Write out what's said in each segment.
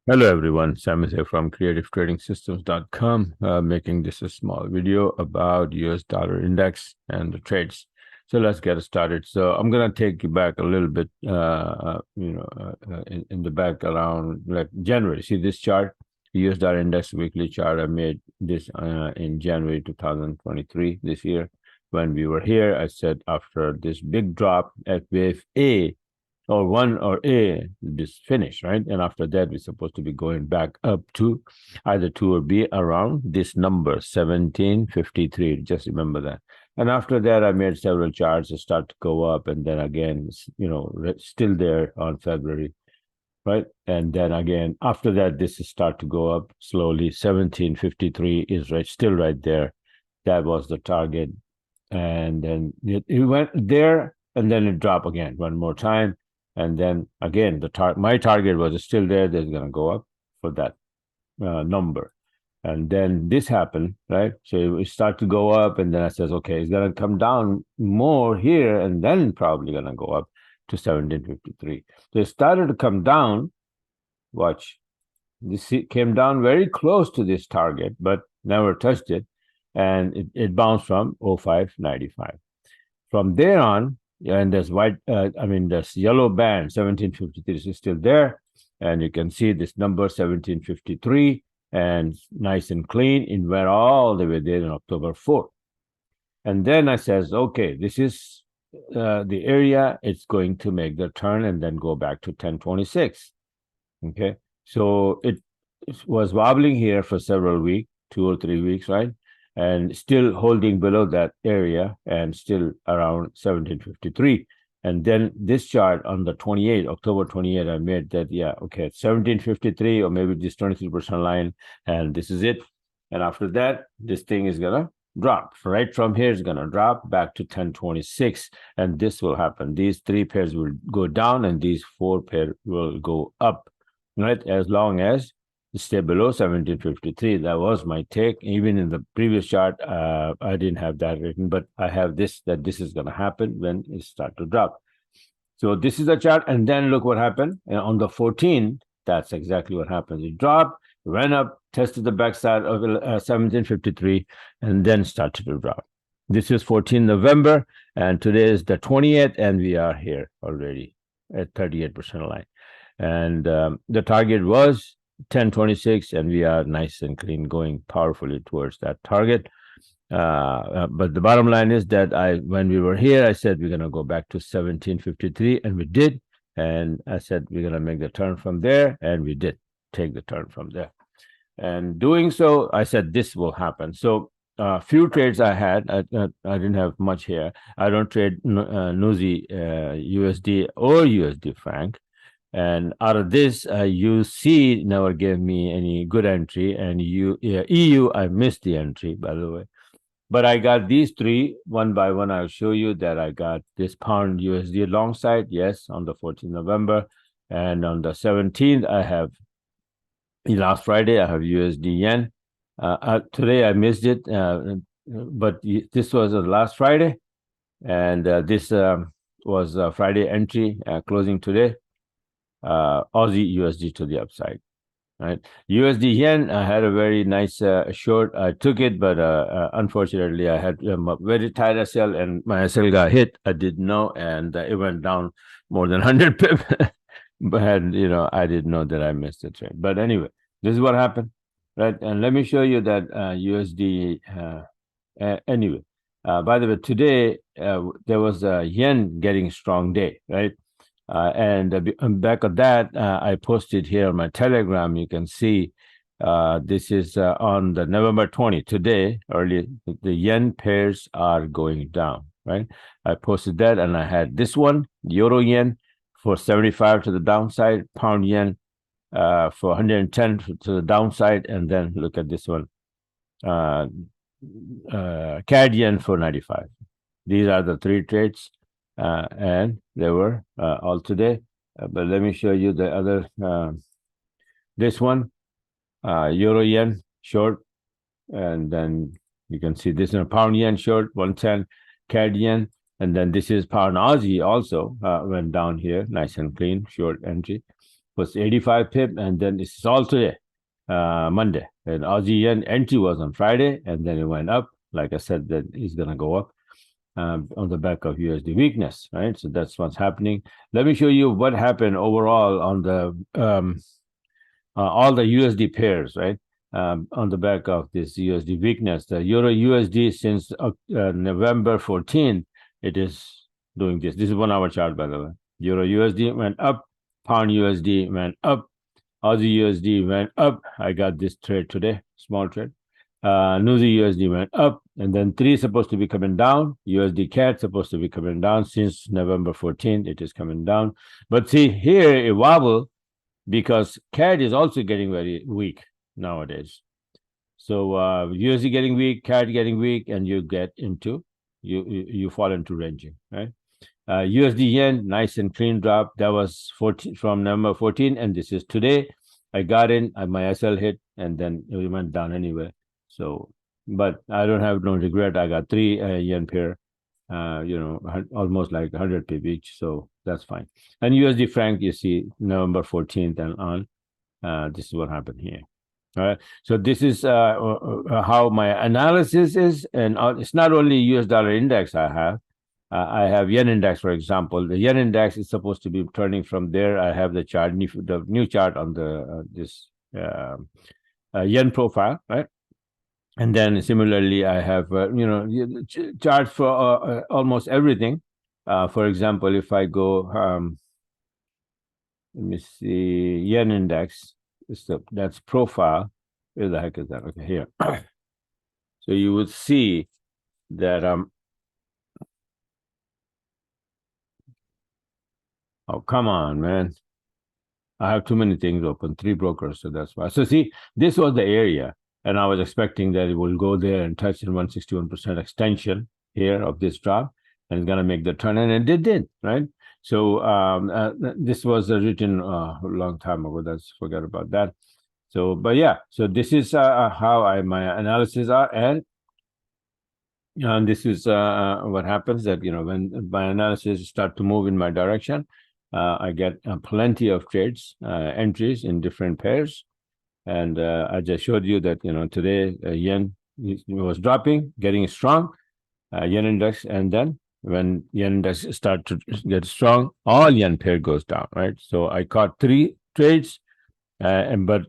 Hello everyone, Sam is here from creativetradingsystems.com, making this a small video about US dollar index and the trades. So let's get started. So I'm gonna take you back a little bit, in the back around like January. See this chart, the US dollar index weekly chart. I made this in January 2023 this year. When we were here, I said after this big drop at wave A, or one or A, this finish, right? And after that, we're supposed to be going back up to either 2 or B around this number, 1753. Just remember that. And after that, I made several charts that start to go up. And then again, still there on February, right? And then again, after that, this is start to go up slowly. 1753 is still right there. That was the target. And then it went there, and then it dropped again one more time. And then again, my target was still there. That's going to go up for that number. And then this happened, right? So it started to go up, and then I says, okay, it's going to come down more here, and then probably going to go up to 1753. So it started to come down. Watch. This came down very close to this target, but never touched it. And it bounced from 0595. From there on, and there's there's yellow band, 1753 is still there. And you can see this number, 1753, and nice and clean. It went all the way there on October 4th. And then I says, okay, this is the area it's going to make the turn and then go back to 1026. Okay, so it was wobbling here for several weeks, 2 or 3 weeks, right? And still holding below that area and still around 1753. And then this chart on the 28th, October 28th, I made that, yeah, okay, 1753 or maybe this 23% line, and this is it. And after that, this thing is gonna drop. Right from here, it's gonna drop back to 1026, and this will happen. These 3 pairs will go down, and these 4 pairs will go up, right? As long as stay below 1753. That was my take. Even in the previous chart, I didn't have that written, but I have this, that this is going to happen when it start to drop. So this is the chart, and then look what happened. And on the 14th, that's exactly what happens. It dropped, went up, tested the backside of 1753, and then started to drop. This is 14 November, and today is the 20th, and we are here already at 38% line. And the target was 1026, and we are nice and clean going powerfully towards that target. But the bottom line is that when we were here, I said we're going to go back to 1753, and we did. And I said we're going to make the turn from there, and we did take the turn from there. And doing so, I said this will happen. So few trades I had. I didn't have much here. I don't trade NUSI USD or USD franc. And out of this, UC never gave me any good entry, and EU, I missed the entry, by the way. But I got these 3 one by one. I'll show you that I got this pound USD long side, yes, on the 14th November. And on the 17th, I have, last Friday, I have USD yen. Today, I missed it, but this was last Friday. And this was Friday entry, closing today. Aussie USD to the upside, right? USD yen, I had a very nice short. I took it, but unfortunately, I had very tight SL, and my SL got hit. I didn't know, and it went down more than 100 pips. But I didn't know that I missed the trade. But anyway, this is what happened, right? And let me show you that USD. Anyway, by the way, today there was a yen getting strong day, right? And back of that, I posted here on my Telegram. You can see this is on the November 20. Today, early, the yen pairs are going down, right? I posted that, and I had this one, Euro yen for 75 to the downside, pound yen for 110 to the downside, and then look at this one, CAD yen for 95. These are the 3 trades. And they were all today. But let me show you the other. This one, Euro yen short, and then you can see this in a pound yen short, 110, CAD yen, and then this is pound Aussie also went down here, nice and clean, short entry. was 85 pip, and then this is all today, Monday. And Aussie yen entry was on Friday, and then it went up. Like I said, that is going to go up on the back of USD weakness, right? So that's what's happening. Let me show you what happened overall on the all the USD pairs, right? On the back of this USD weakness, the Euro USD since November 14, it is doing this. This is 1 hour chart, by the way. Euro USD went up, Pound USD went up, Aussie USD went up. I got this trade today, small trade. Aussie USD went up, and then 3 is supposed to be coming down. USD CAD supposed to be coming down since November 14th. It is coming down, but see here it wobbled because CAD is also getting very weak nowadays. So USD getting weak, CAD getting weak, and you get into you fall into ranging, right? USD yen, nice and clean drop. That was 14 from November 14, and this is today. I got in, my SL hit, and then it went down anyway. So, but I don't have no regret. I got 3 yen pair, almost like 100 pip each, so that's fine. And USD franc, you see November 14th and on. This is what happened here. All right, so this is how my analysis is, and it's not only US dollar index I have yen index, for example. The yen index is supposed to be turning from there. I have the chart, the new chart on the this yen profile, right? And then similarly, I have charts for almost everything. For example, if I go, let me see, yen index. That's profile. Where the heck is that? Okay, here. So you would see that oh, come on, man. I have too many things open, 3 brokers, so that's why. So see, this was the area, and I was expecting that it will go there and touch in 161% extension here of this drop, and it's going to make the turn, and it did, right? So this was written a long time ago. Let's forget about that. So, but yeah, so this is how my analysis are, and this is what happens that, when my analysis start to move in my direction, I get plenty of trades, entries in different pairs. And I just showed you that, today yen was dropping, getting strong, yen index. And then when yen index start to get strong, all yen pair goes down, right? So I caught 3 trades, but,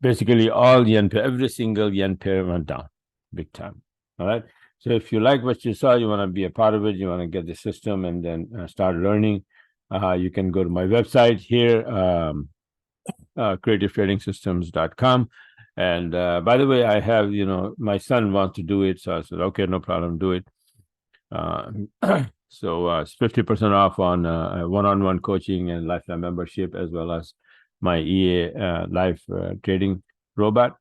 basically all yen pair, every single yen pair went down big time. All right. So if you like what you saw, you want to be a part of it, you want to get the system and then start learning, you can go to my website here, creativetradingsystems.com. And by the way, I have, my son wants to do it, so I said, okay, no problem, do it. So it's 50% off on one-on-one coaching and lifetime membership, as well as my EA live trading robot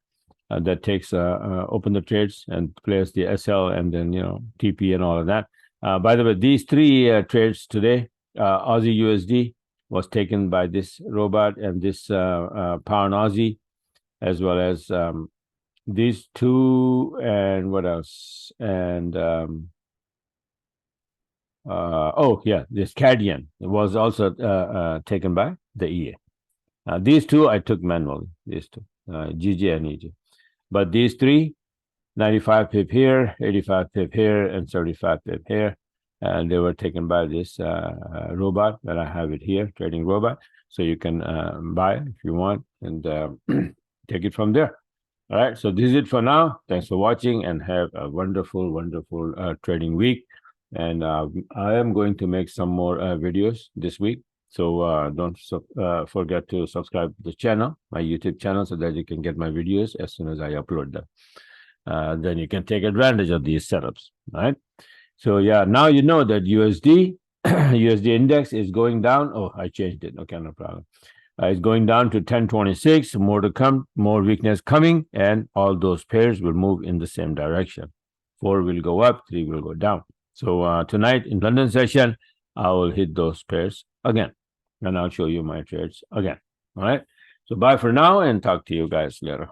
that takes open the trades and plays the SL and then TP and all of that. By the way, these 3 trades today, Aussie USD was taken by this robot, and this Pound Aussie, as well as these 2, and what else? And oh yeah, this CAD yen was also taken by the EA. These 2 I took manually, these 2, GG and EG. But these 3, 95 pip here, 85 pip here, and 35 pip here. And they were taken by this robot that I have it here, trading robot. So you can buy if you want and take it from there. All right. So this is it for now. Thanks for watching, and have a wonderful, wonderful trading week. And I am going to make some more videos this week. So don't forget to subscribe to the channel, my YouTube channel, so that you can get my videos as soon as I upload them. Then you can take advantage of these setups. All right. So yeah, now you know that USD index is going down. Oh, I changed it. Okay, no problem. It's going down to 1026. More to come, more weakness coming, and all those pairs will move in the same direction. 4 will go up, 3 will go down. So tonight in London session, I will hit those pairs again, and I'll show you my trades again. All right. So bye for now, and talk to you guys later.